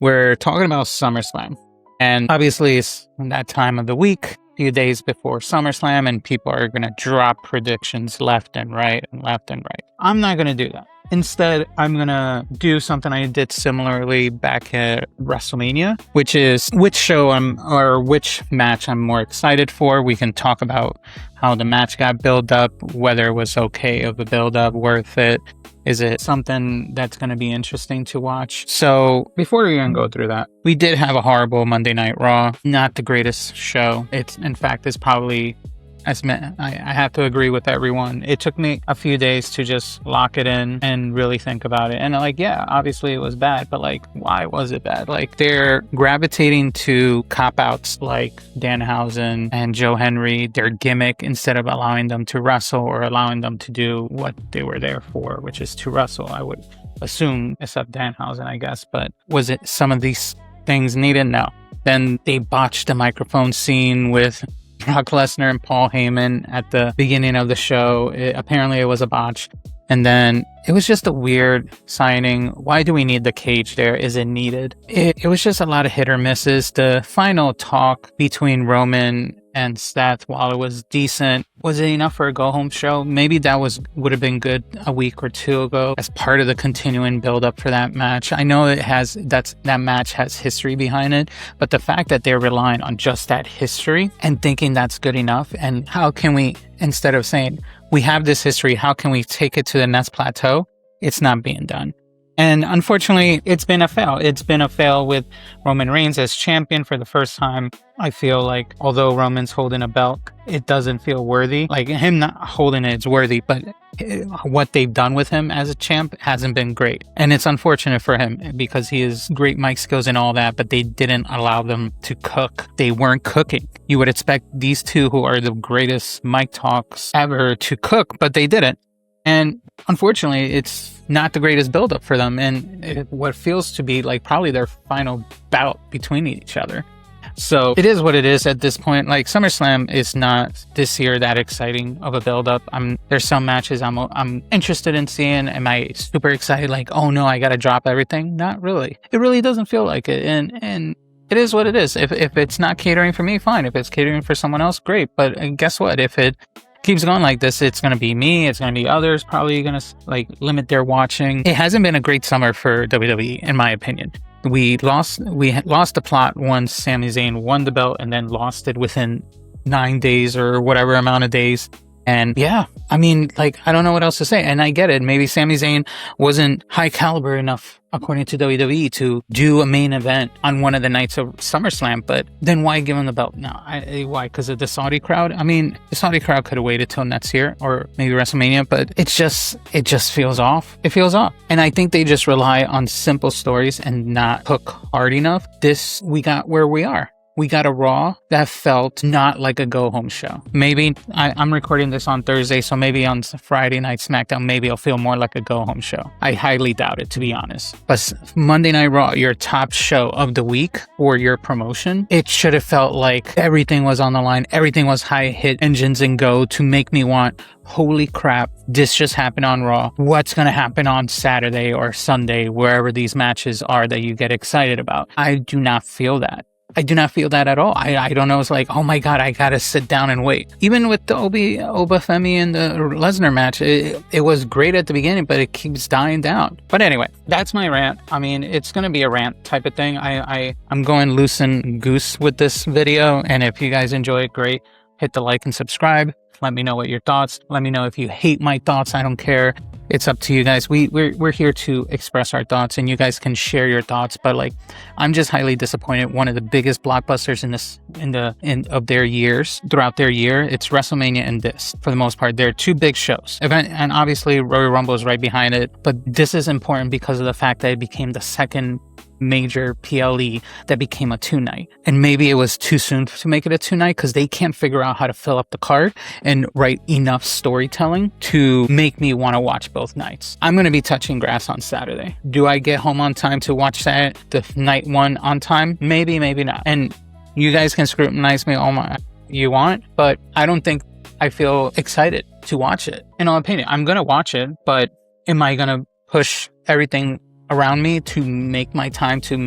We're talking about SummerSlam. And obviously, it's that time of the week, a few days before SummerSlam, and people are going to drop predictions left and right and left and right. I'm not going to do that. Instead, I'm going to do something I did similarly back at WrestleMania, which is which match I'm more excited for. We can talk about how the match got built up, whether it was okay of a build up, worth it. Is it something that's going to be interesting to watch? So before we even go through that, we did have a horrible Monday Night Raw. Not the greatest show. In fact, it's probably, I have to agree with everyone. It took me a few days to just lock it in and really think about it. And yeah, obviously it was bad, but why was it bad? They're gravitating to cop-outs like Danhausen and Joe Henry, their gimmick, instead of allowing them to wrestle or allowing them to do what they were there for, which is to wrestle, I would assume, except Danhausen, I guess. But was it some of these things needed? No. Then they botched the microphone scene with Brock Lesnar and Paul Heyman at the beginning of the show. Apparently it was a botch. And then it was just a weird signing. Why do we need the cage there? Is it needed? It was just a lot of hit or misses. The final talk between Roman and Seth, while it was decent, was it enough for a go-home show? Maybe that would have been good a week or two ago as part of the continuing build-up for that match. I know that match has history behind it, but the fact that they're relying on just that history and thinking that's good enough, and how can we, instead of saying, we have this history, how can we take it to the next plateau? It's not being done. And unfortunately, it's been a fail. It's been a fail with Roman Reigns as champion for the first time. I feel like although Roman's holding a belt, it doesn't feel worthy. Him not holding it's worthy, but what they've done with him as a champ hasn't been great. And it's unfortunate for him because he has great mic skills and all that, but they didn't allow them to cook. They weren't cooking. You would expect these two, who are the greatest mic talks ever, to cook, but they didn't. And unfortunately, it's not the greatest buildup for them, and what feels to be probably their final bout between each other. So it is what it is at this point. SummerSlam is not this year that exciting of a buildup. There's some matches I'm interested in seeing. Am I super excited? Oh no, I got to drop everything? Not really. It really doesn't feel like it, and it is what it is. If it's not catering for me, fine. If it's catering for someone else, great. But guess what? If it keeps going like this, it's going to be me, it's going to be others probably going to limit their watching. It hasn't been a great summer for WWE, in my opinion. We lost the plot once Sami Zayn won the belt and then lost it within 9 days or whatever amount of days. And yeah, I don't know what else to say. And I get it. Maybe Sami Zayn wasn't high caliber enough, according to WWE, to do a main event on one of the nights of SummerSlam. But then why give him the belt now? Why? Because of the Saudi crowd? The Saudi crowd could have waited till next year or maybe WrestleMania, but it just feels off. It feels off. And I think they just rely on simple stories and not hook hard enough. We got where we are. We got a Raw that felt not like a go-home show. Maybe, I'm recording this on Thursday, so maybe on Friday Night SmackDown, maybe it'll feel more like a go-home show. I highly doubt it, to be honest. But Monday Night Raw, your top show of the week or your promotion, it should have felt like everything was on the line, everything was high hit engines and go to make me want, holy crap, this just happened on Raw. What's going to happen on Saturday or Sunday, wherever these matches are that you get excited about? I do not feel that. I do not feel that at all. I don't know. It's oh my God, I got to sit down and wait. Even with the Oba Femi and the Lesnar match, it was great at the beginning, but it keeps dying down. But anyway, that's my rant. It's going to be a rant type of thing. I'm going loose and goose with this video. And if you guys enjoy it, great. Hit the like and subscribe. Let me know what your thoughts. Let me know if you hate my thoughts. I don't care. It's up to you guys. We're here to express our thoughts, and you guys can share your thoughts. But I'm just highly disappointed. One of the biggest blockbusters of their years, throughout their year, it's WrestleMania and this. For the most part, they're two big shows. And obviously Royal Rumble is right behind it. But this is important because of the fact that it became the second major PLE that became a 2-night. And maybe it was too soon to make it a 2-night because they can't figure out how to fill up the card and write enough storytelling to make me want to watch both nights. I'm going to be touching grass on Saturday. Do I get home on time to watch the night one on time? Maybe, maybe not. And you guys can scrutinize me all you want, but I don't think I feel excited to watch it. In all opinion, I'm going to watch it, but am I going to push everything around me to make my time to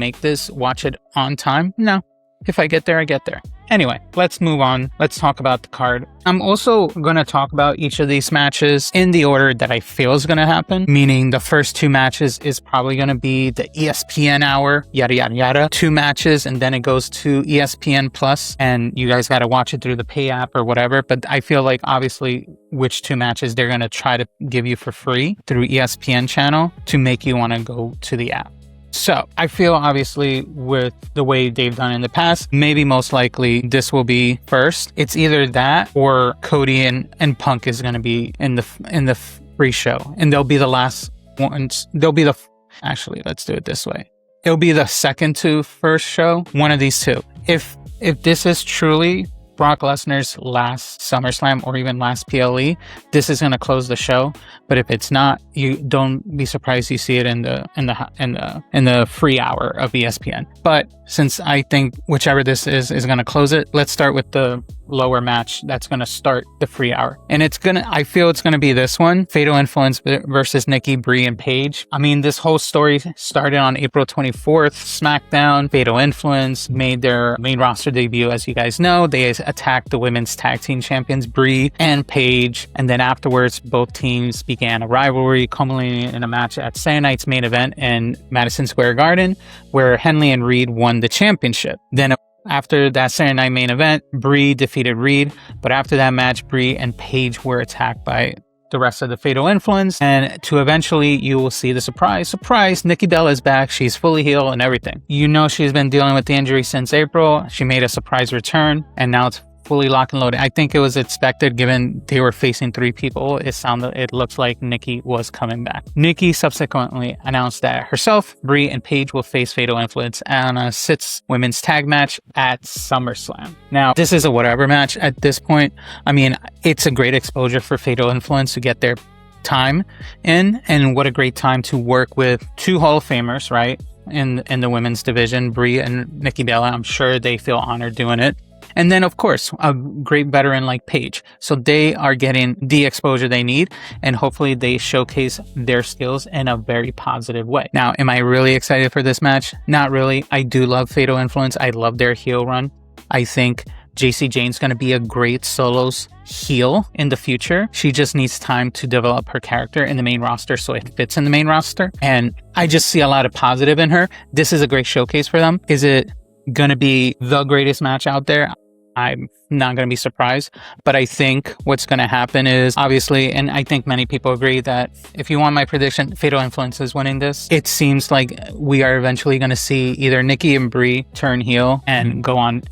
watch it on time. No. If I get there, I get there. Anyway, let's move on. Let's talk about the card. I'm also going to talk about each of these matches in the order that I feel is going to happen, meaning the first 2 matches is probably going to be the ESPN hour, yada, yada, yada, 2 matches, and then it goes to ESPN Plus, and you guys got to watch it through the pay app or whatever. But I feel like obviously which 2 matches they're going to try to give you for free through ESPN channel to make you want to go to the app. So I feel obviously with the way they've done in the past, maybe most likely this will be first. It's either that or Cody and Punk is going to be in the free show, and they'll be the last ones. Actually, let's do it this way. It'll be the second to first show, one of these 2. If this is truly Brock Lesnar's last SummerSlam or even last PLE, this is going to close the show. But if it's not, you don't be surprised you see it in the free hour of ESPN. But since I think whichever this is going to close it, let's start with the lower match that's going to start the free hour. And I feel it's going to be this one, Fatal Influence versus Nikki, Brie, and Paige. I mean, this whole story started on April 24th, SmackDown. Fatal Influence made their main roster debut, as you guys know. They attacked the women's tag team champions, Brie and Paige. And then afterwards, both teams began a rivalry, culminating in a match at Saturday night's main event in Madison Square Garden, where Henley and Reed won the championship. Then after that Saturday night main event, Brie defeated Reed, but after that match, Brie and Paige were attacked by the rest of the Fatal Influence, and to eventually you will see the surprise, Nikki Bella is back. She's fully healed and everything. You know, she's been dealing with the injury since April. She made a surprise return, and now it's fully locked and loaded. I think it was expected given they were facing 3 people. It looks like Nikki was coming back. Nikki subsequently announced that herself, Brie, and Paige will face Fatal Influence on a 6 women's tag match at SummerSlam. Now, this is a whatever match at this point. I mean, it's a great exposure for Fatal Influence to get their time in, and what a great time to work with 2 Hall of Famers, right? In the women's division, Brie and Nikki Bella. I'm sure they feel honored doing it. And then, of course, a great veteran like Paige. So they are getting the exposure they need, and hopefully they showcase their skills in a very positive way. Now, am I really excited for this match? Not really. I do love Fatal Influence. I love their heel run. I think JC Jane's going to be a great solos heel in the future. She just needs time to develop her character in the main roster so it fits in the main roster. And I just see a lot of positive in her. This is a great showcase for them. Is it going to be the greatest match out there? I'm not going to be surprised, but I think what's going to happen is obviously, and I think many people agree that if you want my prediction, Fatal Influence is winning this. It seems like we are eventually going to see either Nikki and Brie turn heel and go on,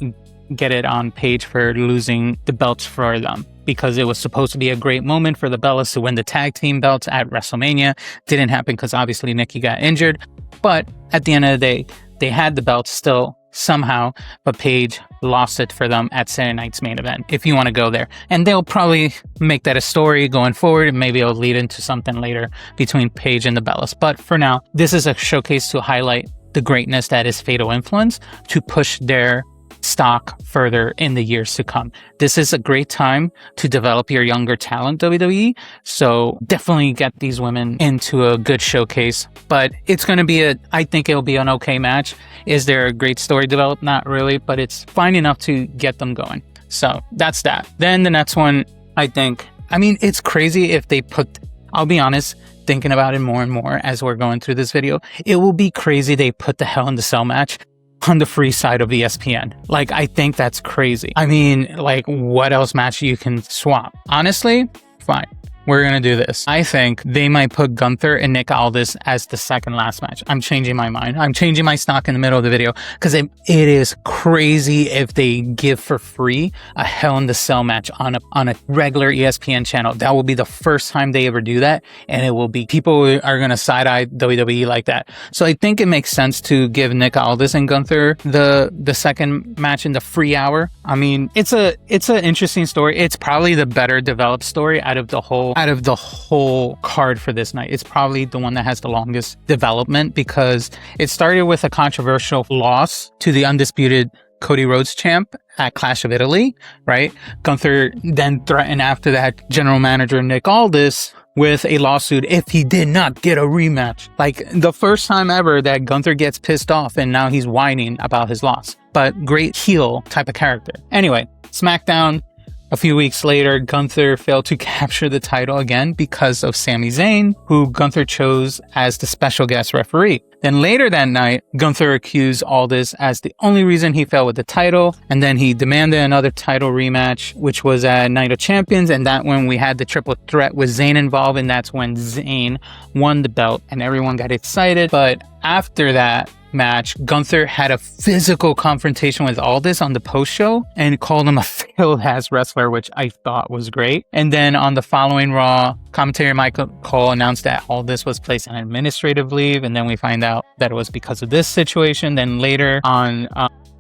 get it on Paige for losing the belts for them, because it was supposed to be a great moment for the Bellas to win the tag team belts at WrestleMania. Didn't happen because obviously Nikki got injured, but at the end of the day, they had the belts still somehow, but Paige lost it for them at Saturday night's main event, if you want to go there. And they'll probably make that a story going forward, and maybe it'll lead into something later between Paige and the Bellas. But for now, this is a showcase to highlight the greatness that is Fatal Influence, to push their stock further in the years to come. This is a great time to develop your younger talent, WWE. So definitely get these women into a good showcase. But it's going to be I think it'll be an okay match. Is there a great story developed? Not really, but it's fine enough to get them going. So that's that. Then the next one, it's crazy if they I'll be honest, thinking about it more and more as we're going through this video, it will be crazy they put the Hell in the Cell match on the free side of ESPN. I think that's crazy. What else match you can swap? Honestly, fine. We're going to do this. I think they might put Gunther and Nick Aldis as the second last match. I'm changing my mind. I'm changing my stock in the middle of the video because it is crazy if they give for free a Hell in the Cell match on a regular ESPN channel. That will be the first time they ever do that, and it will be people are going to side-eye WWE like that. So I think it makes sense to give Nick Aldis and Gunther the second match in the free hour. I mean, it's an interesting story. It's probably the better developed story out of the whole card for this night. It's probably the one that has the longest development because it started with a controversial loss to the undisputed Cody Rhodes champ at Clash of Italy, right? Gunther then threatened after that general manager Nick Aldis with a lawsuit if he did not get a rematch. Like the first time ever that Gunther gets pissed off and now he's whining about his loss. But great heel type of character. Anyway, SmackDown. A few weeks later, Gunther failed to capture the title again because of Sami Zayn, who Gunther chose as the special guest referee. Then later that night, Gunther accused Aldis as the only reason he fell with the title, and then he demanded another title rematch, which was at Night of Champions, and that when we had the triple threat with Zayn involved, and that's when Zayn won the belt, and everyone got excited. But after that match, Gunther had a physical confrontation with Aldis on the post show and called him a failed ass wrestler, which I thought was great. And then on the following Raw, commentator Michael Cole announced that Aldis was placed on administrative leave, and then we find out that it was because of this situation. Then later on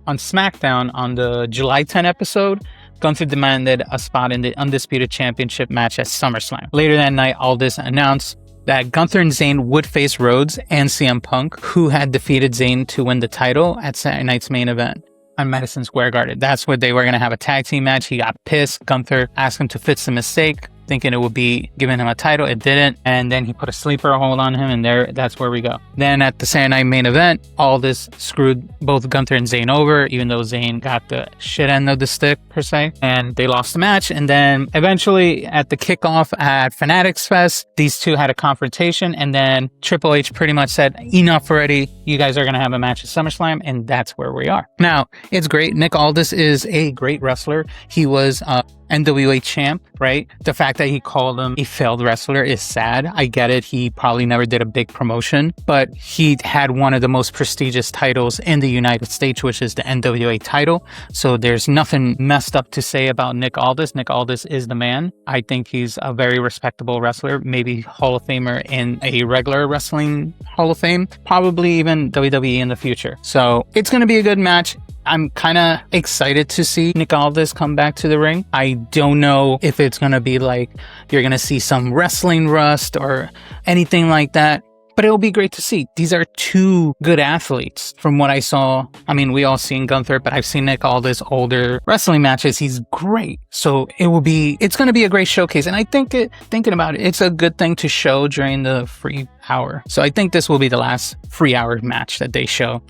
SmackDown, on the July 10 episode, Gunther demanded a spot in the Undisputed Championship match at SummerSlam. Later that night, Aldis announced that Gunther and Zayn would face Rhodes and CM Punk, who had defeated Zayn to win the title at Saturday night's main event on Madison Square Garden. That's what they were going to have, a tag team match. He got pissed. Gunther asked him to fix the mistake, thinking it would be giving him a title. It didn't. And then he put a sleeper hold on him, and that's where we go. Then at the Saturday night main event, Aldis screwed both Gunther and Zayn over, even though Zayn got the shit end of the stick, per se. And they lost the match. And then eventually at the kickoff at Fanatics Fest, these two had a confrontation. And then Triple H pretty much said, enough already. You guys are going to have a match at SummerSlam. And that's where we are. Now, it's great. Nick Aldis is a great wrestler. He was NWA champ, right? The fact that he called him a failed wrestler is sad. I get it. He probably never did a big promotion, but he had one of the most prestigious titles in the United States, which is the NWA title. So there's nothing messed up to say about Nick Aldis. Nick Aldis is the man. I think he's a very respectable wrestler, maybe Hall of Famer in a regular wrestling Hall of Fame, probably even WWE in the future. So it's going to be a good match. I'm kind of excited to see Nick Aldis come back to the ring. I don't know if it's going to be like you're going to see some wrestling rust or anything like that, but it'll be great to see. These are two good athletes from what I saw. I mean, we all seen Gunther, but I've seen Nick Aldis older wrestling matches. He's great. So it's going to be a great showcase. And I think thinking about it, it's a good thing to show during the free hour. So I think this will be the last free hour match that they show.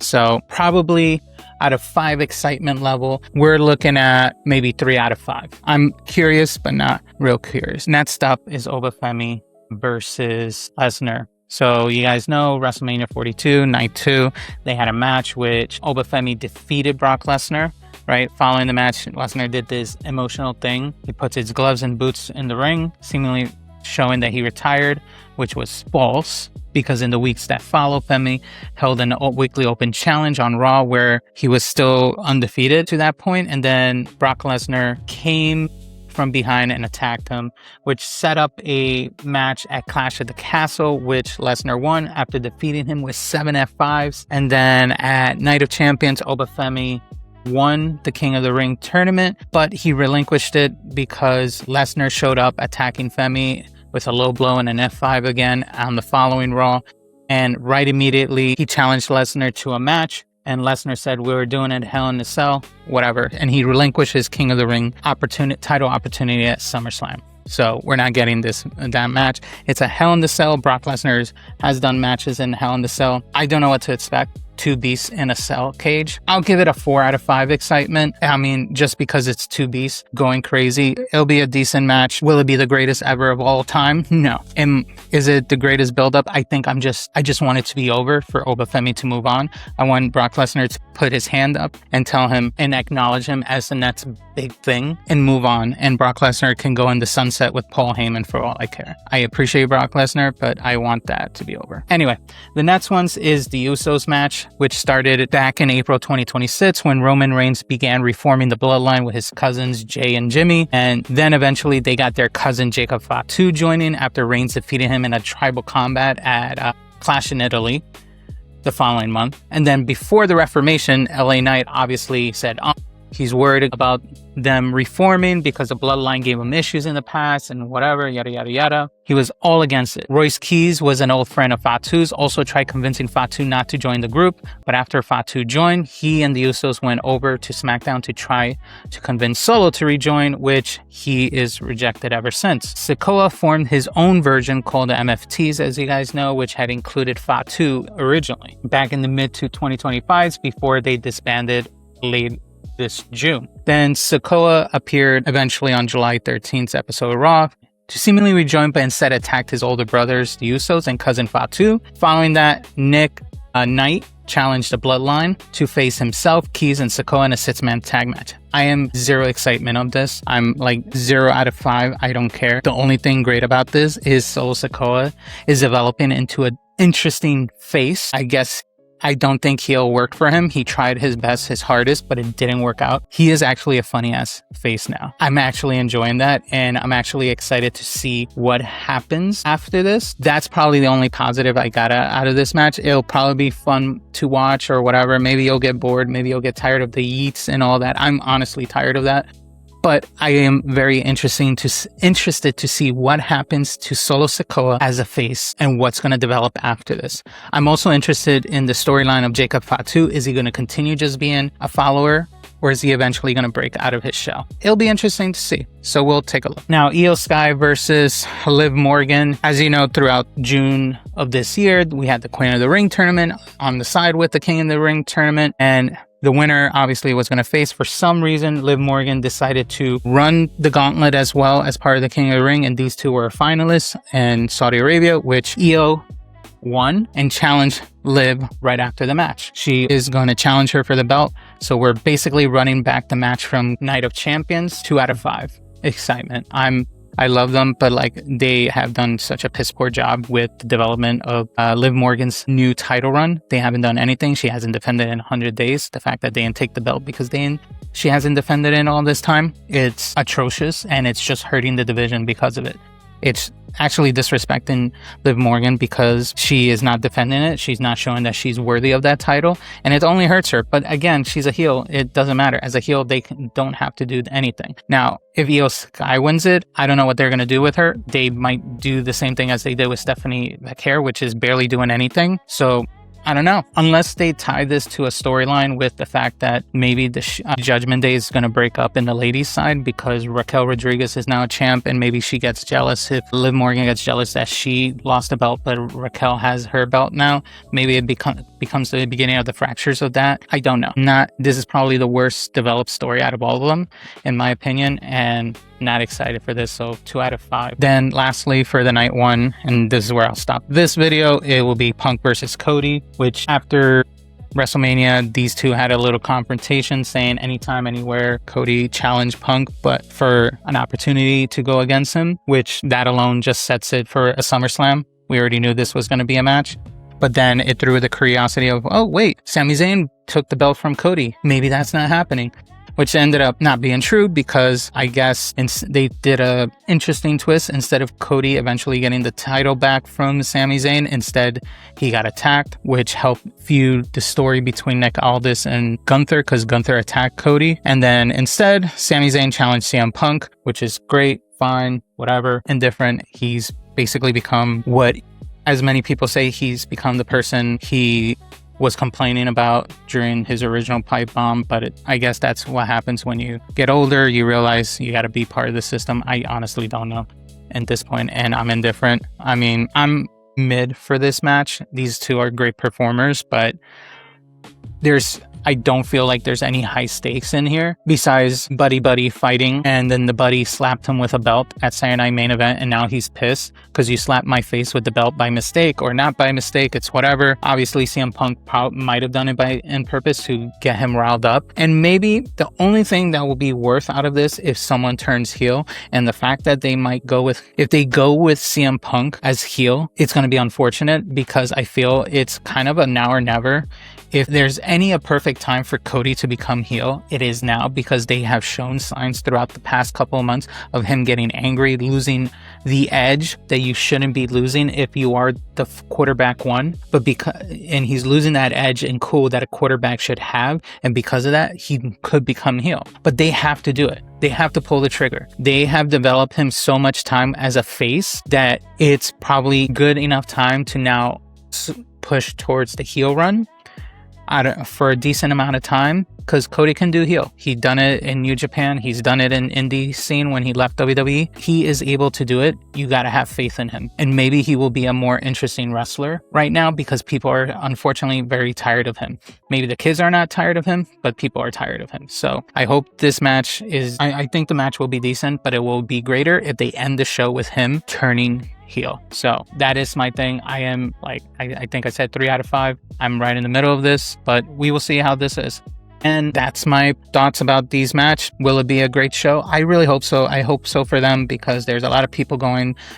So probably out of 5 excitement level, we're looking at maybe 3 out of 5. I'm curious, but not real curious. Next up is Oba Femi versus Lesnar. So you guys know WrestleMania 42, night 2, they had a match which Oba Femi defeated Brock Lesnar, right? Following the match, Lesnar did this emotional thing. He puts his gloves and boots in the ring, seemingly showing that he retired, which was false, because in the weeks that followed, Femi held an weekly open challenge on Raw where he was still undefeated to that point, and then Brock Lesnar came from behind and attacked him, which set up a match at Clash at the Castle, which Lesnar won after defeating him with 7 F5s. And then at Night of Champions, Oba Femi won the King of the Ring tournament, but he relinquished it because Lesnar showed up attacking Femi with a low blow and an F5 again on the following Raw. And right immediately, he challenged Lesnar to a match. And Lesnar said, we were doing it Hell in a Cell, whatever. And he relinquished his King of the Ring title opportunity at SummerSlam. So we're not getting that match. It's a Hell in the Cell. Brock Lesnar has done matches in Hell in the Cell. I don't know what to expect. 2 beasts in a cell cage. I'll give it a 4 out of 5 excitement. I mean, just because it's 2 beasts going crazy, it'll be a decent match. Will it be the greatest ever of all time? No. And is it the greatest buildup? I think I just want it to be over for Oba Femi to move on. I want Brock Lesnar to put his hand up and tell him and acknowledge him as the next big thing and move on. And Brock Lesnar can go in the sunset with Paul Heyman for all I care. I appreciate Brock Lesnar, but I want that to be over. Anyway, the next one is the Usos match, which started back in April 2026 when Roman Reigns began reforming the Bloodline with his cousins Jay and Jimmy. And then eventually they got their cousin Jacob Fatu joining after Reigns defeated him in a tribal combat at Clash in Italy the following month. And then before the Reformation, LA Knight obviously said, He's worried about them reforming because the Bloodline gave him issues in the past and whatever, yada, yada, yada. He was all against it. Royce Keys was an old friend of Fatu's, also tried convincing Fatu not to join the group, but after Fatu joined, he and the Usos went over to SmackDown to try to convince Solo to rejoin, which he is rejected ever since. Sikoa formed his own version called the MFTs, as you guys know, which had included Fatu originally, back in the mid to 2025s before they disbanded late this June. Then Sikoa appeared eventually on July 13th episode of Raw to seemingly rejoin, but instead attacked his older brothers, the Usos, and cousin Fatu. Following that, Nick Knight challenged the Bloodline to face himself, Keys, and Sikoa in a 6-man tag match. I am zero excitement of this. I'm like 0 out of 5. I don't care. The only thing great about this is Solo Sikoa is developing into an interesting face. I guess I don't think he'll work for him. He tried his best, his hardest, but it didn't work out. He is actually a funny ass face now. I'm actually enjoying that, and I'm actually excited to see what happens after this. That's probably the only positive I got out of this match. It'll probably be fun to watch or whatever. Maybe you'll get bored. Maybe you'll get tired of the yeets and all that. I'm honestly tired of that. But I am very interested to see what happens to Solo Sikoa as a face and what's going to develop after this. I'm also interested in the storyline of Jacob Fatu. Is he going to continue just being a follower, or is he eventually going to break out of his shell? It'll be interesting to see. So we'll take a look. Now, Iyo Sky versus Liv Morgan. As you know, throughout June of this year, we had the Queen of the Ring tournament on the side with the King of the Ring tournament, and the winner obviously was going to face. For some reason, Liv Morgan decided to run the gauntlet as well as part of the King of the Ring, and these two were finalists in Saudi Arabia, which Iyo won and challenged Liv right after the match. She is going to challenge her for the belt, so we're basically running back the match from Night of Champions. 2 out of 5. Excitement. I love them, but like they have done such a piss poor job with the development of Liv Morgan's new title run. They haven't done anything. She hasn't defended in 100 days. The fact that they didn't take the belt because she hasn't defended in all this time, it's atrocious, and it's just hurting the division because of it. It's actually disrespecting Liv Morgan because she is not defending it. She's not showing that she's worthy of that title, and it only hurts her. But again, she's a heel. It doesn't matter. As a heel, they don't have to do anything. Now, if Iyo Sky wins it, I don't know what they're going to do with her. They might do the same thing as they did with Stephanie McHare, which is barely doing anything. So I don't know. Unless they tie this to a storyline with the fact that maybe the Judgment Day is going to break up in the ladies' side because Raquel Rodriguez is now a champ, and maybe she gets jealous if Liv Morgan gets jealous that she lost the belt, but Raquel has her belt now. Maybe it becomes the beginning of the fractures of that. I don't know. This is probably the worst developed story out of all of them, in my opinion, and not excited for this, so 2 out of 5. Then lastly, for the night one, and this is where I'll stop this video, it will be Punk versus Cody, which after WrestleMania, these two had a little confrontation saying anytime, anywhere, Cody challenged Punk, but for an opportunity to go against him, which that alone just sets it for a SummerSlam. We already knew this was going to be a match. But then it threw the curiosity of, oh wait, Sami Zayn took the belt from Cody. Maybe that's not happening. Which ended up not being true because I guess they did a interesting twist. Instead of Cody eventually getting the title back from Sami Zayn, instead he got attacked, which helped feud the story between Nick Aldis and Gunther because Gunther attacked Cody. And then instead, Sami Zayn challenged CM Punk, which is great, fine, whatever, indifferent. He's basically become what, as many people say, he's become the person he was complaining about during his original pipe bomb, but I guess that's what happens when you get older. You realize you got to be part of the system. I honestly don't know at this point, and I'm indifferent. I mean, I'm mid for this match. These two are great performers, but I don't feel like there's any high stakes in here besides buddy fighting, and then the buddy slapped him with a belt at Saturday Night Main Event, and now he's pissed because you slapped my face with the belt by mistake or not by mistake. It's whatever. Obviously, CM Punk might have done it on purpose to get him riled up, and maybe the only thing that will be worth out of this if someone turns heel, and the fact that they might if they go with CM Punk as heel, it's going to be unfortunate because I feel it's kind of a now or never. If there's a perfect time for Cody to become heel, it is now, because they have shown signs throughout the past couple of months of him getting angry, losing the edge that you shouldn't be losing if you are the quarterback one. And he's losing that edge and cool that a quarterback should have. And because of that, he could become heel. But they have to do it. They have to pull the trigger. They have developed him so much time as a face that it's probably good enough time to now push towards the heel run for a decent amount of time, because Cody can do heel. He's done it in New Japan. He's done it in indie scene when he left WWE. He is able to do it. You got to have faith in him. And maybe he will be a more interesting wrestler right now, because people are unfortunately very tired of him. Maybe the kids are not tired of him, but people are tired of him. So I hope this match I think the match will be decent, but it will be greater if they end the show with him turning heel. So that is my thing. I am I think I said 3 out of 5. I'm right in the middle of this, but we will see how this is. And that's my thoughts about these match. Will it be a great show? I really hope so. I hope so for them, because there's a lot of people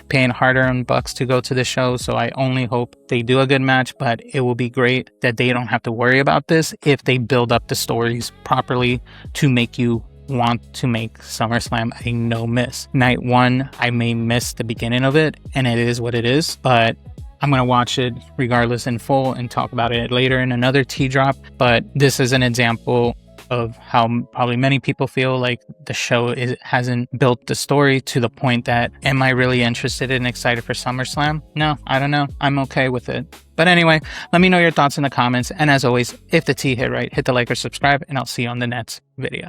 paying hard-earned bucks to go to the show. So I only hope they do a good match, but it will be great that they don't have to worry about this if they build up the stories properly to make you want to make SummerSlam a no miss. Night 1, I may miss the beginning of it, and it is what it is, but I'm going to watch it regardless in full and talk about it later in another tea drop. But this is an example of how probably many people feel like the show hasn't built the story to the point that, am I really interested and excited for SummerSlam? No, I don't know. I'm okay with it. But anyway, let me know your thoughts in the comments. And as always, if the tea hit right, hit the like or subscribe, and I'll see you on the next video.